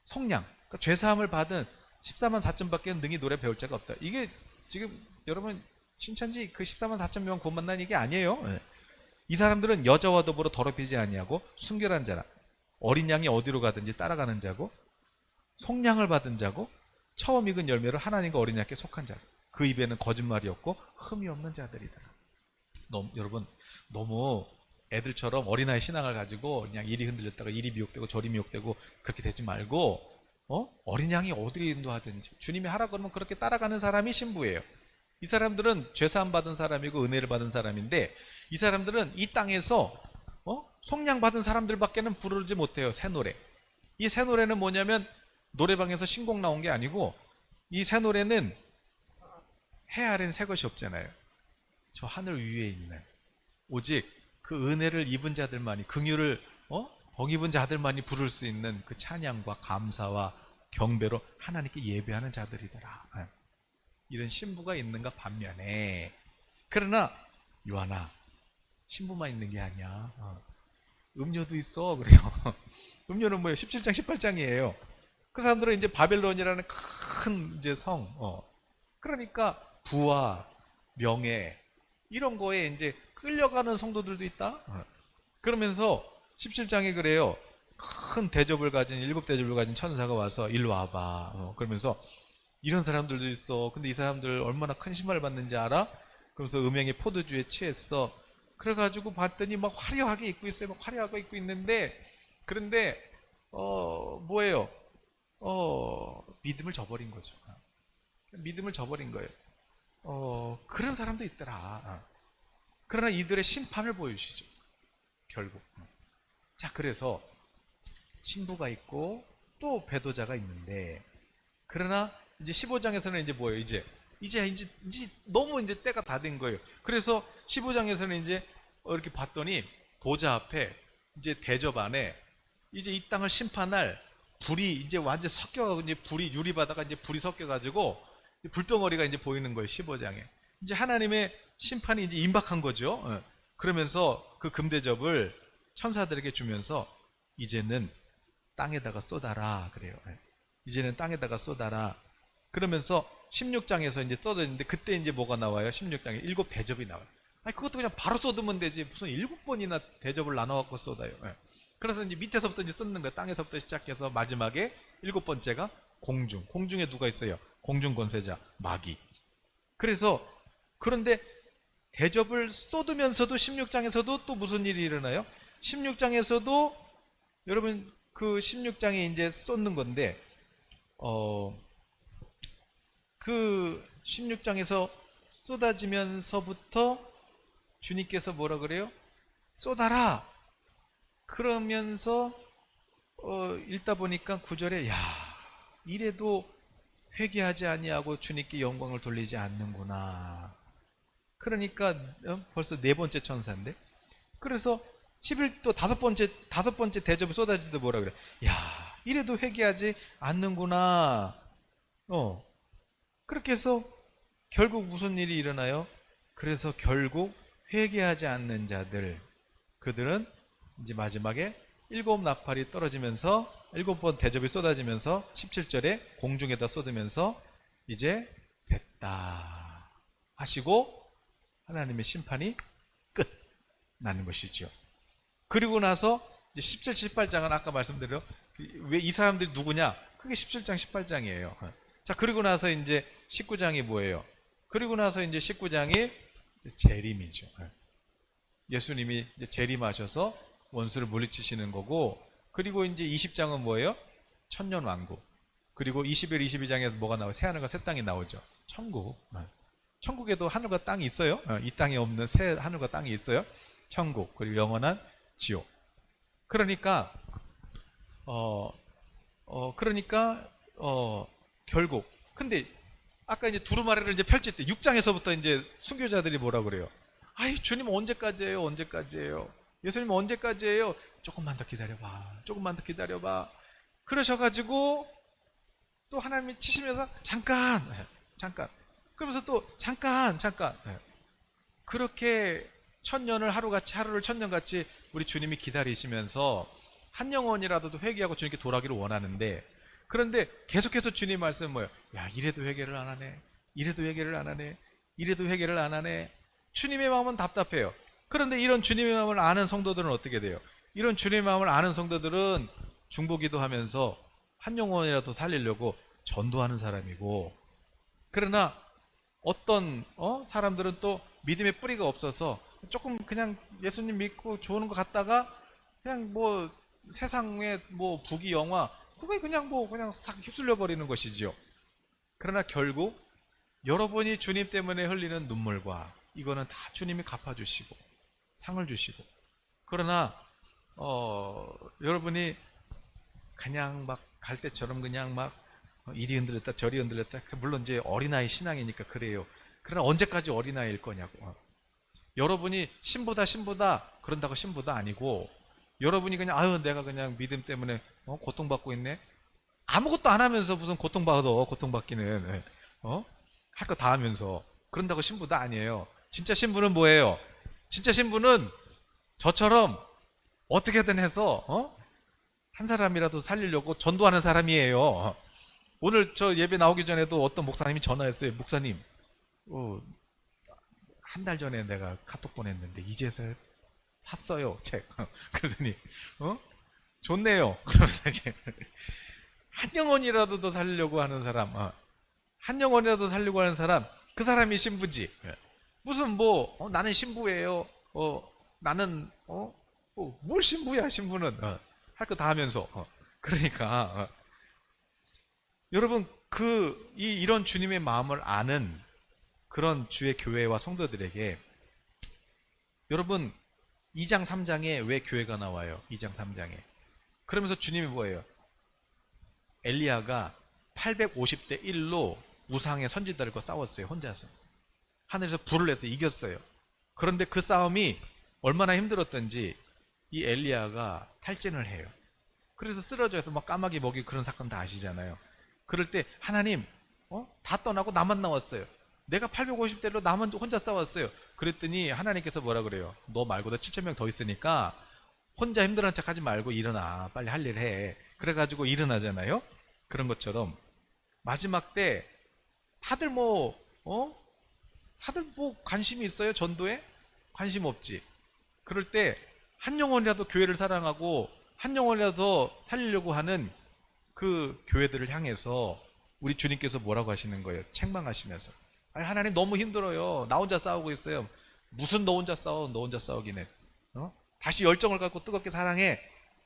속량, 그러니까 죄사함을 받은 14만 4천밖에 능히 노래 배울 자가 없다. 이게 지금 여러분 신천지 그 14만 4천 명 구원 만난 이게 아니에요. 이 사람들은 여자와 더불어 더럽히지 아니하고 순결한 자라. 어린 양이 어디로 가든지 따라가는 자고 속량을 받은 자고 처음 익은 열매로 하나님과 어린 양께 속한 자라. 그 입에는 거짓말이 없고 흠이 없는 자들이다. 여러분 너무 애들처럼 어린아이 신앙을 가지고 그냥 이리 흔들렸다가 이리 미혹되고 저리 미혹되고 그렇게 되지 말고 어린 양이 어디로 인도하든지 주님이 하라 그러면 그렇게 따라가는 사람이 신부예요. 이 사람들은 죄사함 받은 사람이고 은혜를 받은 사람인데 이 사람들은 이 땅에서 속량 받은 사람들밖에는 부르지 못해요. 새 노래. 이 새 노래는 뭐냐면 노래방에서 신곡 나온 게 아니고 이 새 노래는 해 아래는 새 것이 없잖아요. 저 하늘 위에 있는 오직 그 은혜를 입은 자들만이 긍휼을 복 입은 자들만이 부를 수 있는 그 찬양과 감사와 경배로 하나님께 예배하는 자들이더라. 이런 신부가 있는가 반면에 그러나 요한아 신부만 있는 게 아니야. 음료도 있어 그래요. 음료는 뭐예요? 17장 18장이에요. 그 사람들은 이제 바벨론이라는 큰 이제 성, 그러니까 부와 명예 이런 거에 이제 끌려가는 성도들도 있다. 그러면서 17장에 그래요. 큰 대접을 가진 일곱 대접을 가진 천사가 와서 일로 와봐. 그러면서 이런 사람들도 있어. 근데 이 사람들 얼마나 큰 심판을 받는지 알아? 그러면서 음행의 포도주에 취했어. 그래가지고 봤더니 막 화려하게 입고 있어요. 막 화려하게 입고 있는데 그런데 뭐예요? 믿음을 저버린 거죠. 믿음을 저버린 거예요. 그런 사람도 있더라. 그러나 이들의 심판을 보여주시죠. 결국. 자, 그래서 신부가 있고 또 배도자가 있는데 그러나 이제 15장에서는 이제 뭐예요? 이제 너무 이제 때가 다 된 거예요. 그래서 15장에서는 이제 이렇게 봤더니 보좌 앞에 이제 대접 안에 이제 이 땅을 심판할 불이 이제 완전 섞여가고 이제 불이 유리바다가 이제 불이 섞여가지고 불덩어리가 이제 보이는 거예요. 15장에 이제 하나님의 심판이 이제 임박한 거죠. 그러면서 그 금대접을 천사들에게 주면서 이제는 땅에다가 쏟아라 그래요. 이제는 땅에다가 쏟아라. 그러면서 16장에서 이제 쏟아지는데 그때 이제 뭐가 나와요? 16장에 일곱 대접이 나와요. 아니 그것도 그냥 바로 쏟으면 되지 무슨 일곱 번이나 대접을 나눠갖고 쏟아요. 그래서 이제 밑에서부터 이제 쏟는 거예요. 땅에서부터 시작해서 마지막에 일곱 번째가 공중. 공중에 누가 있어요? 공중 권세자 마귀. 그래서 그런데 대접을 쏟으면서도 16장에서도 또 무슨 일이 일어나요? 16장에서도 여러분 그 16장에 이제 쏟는 건데 그 16장에서 쏟아지면서부터 주님께서 뭐라 그래요? 쏟아라. 그러면서 읽다 보니까 9절에 야 이래도 회개하지 아니하고 주님께 영광을 돌리지 않는구나. 그러니까 벌써 네 번째 천사인데 그래서 11또 다섯 번째 대접을 쏟아지도 뭐라 그래? 야 이래도 회개하지 않는구나. 그렇게 해서 결국 무슨 일이 일어나요? 그래서 결국 회개하지 않는 자들 그들은 이제 마지막에 일곱 나팔이 떨어지면서 일곱 번 대접이 쏟아지면서 17절에 공중에다 쏟으면서 이제 됐다 하시고 하나님의 심판이 끝 나는 것이죠. 그리고 나서 이제 17, 18장은 아까 말씀드려 왜 이 사람들이 누구냐? 그게 17장, 18장이에요. 자, 그리고 나서 이제 19장이 뭐예요? 그리고 나서 이제 19장이 재림이죠. 예수님이 이제 재림하셔서 원수를 물리치시는 거고, 그리고 이제 20장은 뭐예요? 천년 왕국. 그리고 21, 22장에서 뭐가 나와요? 새 하늘과 새 땅이 나오죠. 천국. 천국에도 하늘과 땅이 있어요. 이 땅에 없는 새 하늘과 땅이 있어요. 천국. 그리고 영원한 지옥. 그러니까 결국 근데 아까 이제 두루마리를 이제 펼칠 때 6장에서부터 이제 순교자들이 뭐라 그래요? 아이 주님 언제까지예요? 언제까지예요? 예수님 언제까지예요? 조금만 더 기다려봐. 조금만 더 기다려봐. 그러셔가지고 또 하나님이 치시면서 잠깐. 그러면서 또 잠깐. 그렇게 천년을 하루같이 하루를 천년같이 우리 주님이 기다리시면서 한 영혼이라도 회개하고 주님께 돌아가기를 원하는데 그런데 계속해서 주님 말씀은 뭐예요? 야 이래도 회개를 안 하네. 이래도 회개를 안 하네. 이래도 회개를 안 하네. 주님의 마음은 답답해요. 그런데 이런 주님의 마음을 아는 성도들은 어떻게 돼요? 이런 주님의 마음을 아는 성도들은 중보기도 하면서 한 영혼이라도 살리려고 전도하는 사람이고 그러나 어떤 사람들은 또 믿음의 뿌리가 없어서 조금 그냥 예수님 믿고 좋은 거 같다가 그냥 뭐 세상의 뭐 부귀 영화 그게 그냥 싹 휩쓸려 버리는 것이지요. 그러나 결국 여러분이 주님 때문에 흘리는 눈물과 이거는 다 주님이 갚아주시고 상을 주시고 그러나 여러분이 그냥 막 갈 때처럼 그냥 막 이리 흔들렸다 저리 흔들렸다 물론 이제 어린아이 신앙이니까 그래요. 그러나 언제까지 어린아이일 거냐고. 여러분이 신부다 그런다고 신부다 아니고 여러분이 그냥 아유 내가 그냥 믿음 때문에 고통받고 있네 아무것도 안 하면서 무슨 고통받기는 할 거 다 하면서 그런다고 신부다 아니에요. 진짜 신부는 뭐예요? 진짜 신부는 저처럼 어떻게든 해서 한 사람이라도 살리려고 전도하는 사람이에요. 오늘 저 예배 나오기 전에도 어떤 목사님이 전화했어요. 목사님, 한 달 전에 내가 카톡 보냈는데 이제서야 샀어요, 책. 그러더니 좋네요. 그러면서 이제 한 영혼이라도 더 살려고 하는 사람, 한 영혼이라도 살려고 하는 사람, 그 사람이 신부지. 무슨 나는 신부예요. 나는 뭘 신부야, 신부는. 할 거 다 하면서. 그러니까 여러분 이런 주님의 마음을 아는 그런 주의 교회와 성도들에게 여러분 2장 3장에 왜 교회가 나와요? 2장 3장에. 그러면서 주님이 뭐예요? 엘리야가 850대 1로 우상의 선지자들과 싸웠어요. 혼자서. 하늘에서 불을 내서 이겼어요. 그런데 그 싸움이 얼마나 힘들었던지 이 엘리야가 탈진을 해요. 그래서 쓰러져서 막 까마귀 먹이 그런 사건 다 아시잖아요. 그럴 때 하나님 다 떠나고 나만 나왔어요. 내가 850대로 나만 혼자 싸웠어요. 그랬더니 하나님께서 뭐라 그래요? 너 말고도 7,000명 더 있으니까 혼자 힘들어하는 척 하지 말고 일어나. 빨리 할 일 해. 그래가지고 일어나잖아요. 그런 것처럼 마지막 때 다들 다들 관심이 있어요? 전도에? 관심 없지. 그럴 때 한 영혼이라도 교회를 사랑하고 한 영혼이라도 살리려고 하는 그 교회들을 향해서 우리 주님께서 뭐라고 하시는 거예요? 책망하시면서, 아니 하나님 너무 힘들어요. 나 혼자 싸우고 있어요. 무슨 너 혼자 싸워? 너 혼자 싸우긴 해. 다시 열정을 갖고 뜨겁게 사랑해.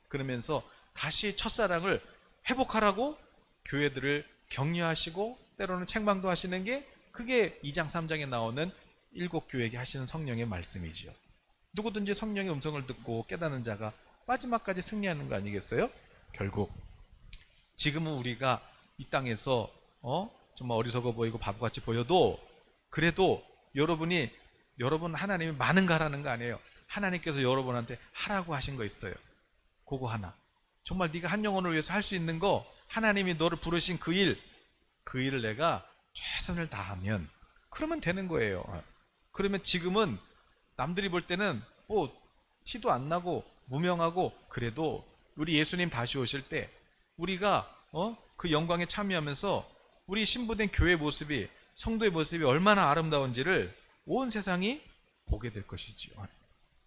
그러면서 다시 첫사랑을 회복하라고 교회들을 격려하시고 때로는 책망도 하시는 게 그게 2장 3장에 나오는 7교회에게 하시는 성령의 말씀이지요. 누구든지 성령의 음성을 듣고 깨닫는 자가 마지막까지 승리하는 거 아니겠어요? 결국 지금은 우리가 이 땅에서 정말 어리석어 보이고 바보같이 보여도 그래도 여러분 하나님이 많은가 하라는 거 아니에요. 하나님께서 여러분한테 하라고 하신 거 있어요. 그거 하나. 정말 네가 한 영혼을 위해서 할 수 있는 거, 하나님이 너를 부르신 그 일을 내가 최선을 다하면 그러면 되는 거예요. 그러면 지금은 남들이 볼 때는 티도 안 나고 무명하고, 그래도 우리 예수님 다시 오실 때 우리가 그 영광에 참여하면서 우리 신부된 교회 모습이, 성도의 모습이 얼마나 아름다운지를 온 세상이 보게 될 것이지요.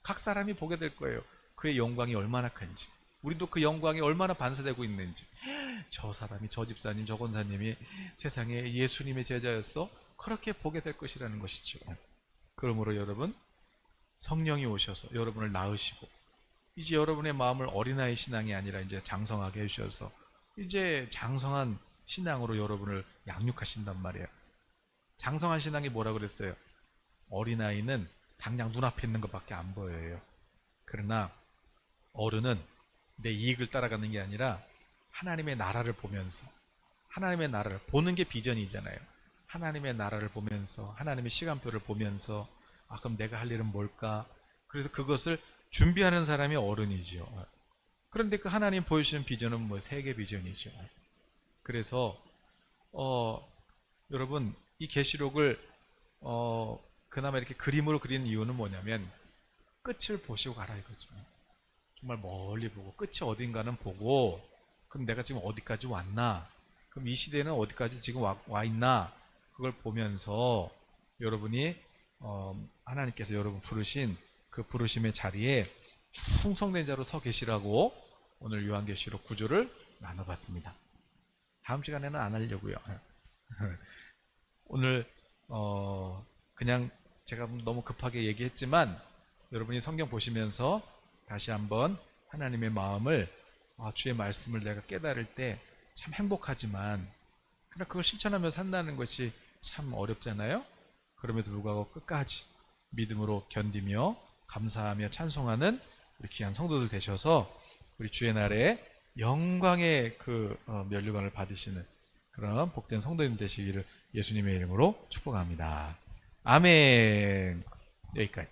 각 사람이 보게 될 거예요. 그의 영광이 얼마나 큰지, 우리도 그 영광이 얼마나 반사되고 있는지. 저 사람이, 저 집사님, 저 권사님이 세상에 예수님의 제자였어? 그렇게 보게 될 것이라는 것이죠. 그러므로 여러분, 성령이 오셔서 여러분을 낳으시고 이제 여러분의 마음을 어린아이 신앙이 아니라 이제 장성하게 해주셔서 이제 장성한 신앙으로 여러분을 양육하신단 말이에요. 장성한 신앙이 뭐라 그랬어요? 어린아이는 당장 눈앞에 있는 것밖에 안 보여요. 그러나 어른은 내 이익을 따라가는 게 아니라 하나님의 나라를 보면서, 하나님의 나라를 보는 게 비전이잖아요. 하나님의 나라를 보면서, 하나님의 시간표를 보면서, 그럼 내가 할 일은 뭘까? 그래서 그것을 준비하는 사람이 어른이죠. 그런데 그 하나님 보여주시는 비전은 세계 비전이죠. 그래서 여러분, 이 계시록을 그나마 이렇게 그림으로 그리는 이유는 뭐냐면 끝을 보시고 가라 이거죠. 정말 멀리 보고 끝이 어딘가는 보고, 그럼 내가 지금 어디까지 왔나? 그럼 이 시대는 어디까지 지금 와 있나? 그걸 보면서 여러분이 하나님께서 여러분 부르신 그 부르심의 자리에 충성된 자로 서 계시라고 오늘 요한계시록 9조를 나눠봤습니다. 다음 시간에는 안 하려고요. 오늘 그냥 제가 너무 급하게 얘기했지만 여러분이 성경 보시면서 다시 한번 하나님의 마음을, 주의 말씀을 내가 깨달을 때 참 행복하지만 그러나 그걸 실천하며 산다는 것이 참 어렵잖아요. 그럼에도 불구하고 끝까지 믿음으로 견디며 감사하며 찬송하는 우리 귀한 성도들 되셔서 우리 주의 날에 영광의 그 면류관을 받으시는 그런 복된 성도님 되시기를 예수님의 이름으로 축복합니다. 아멘. 여기까지.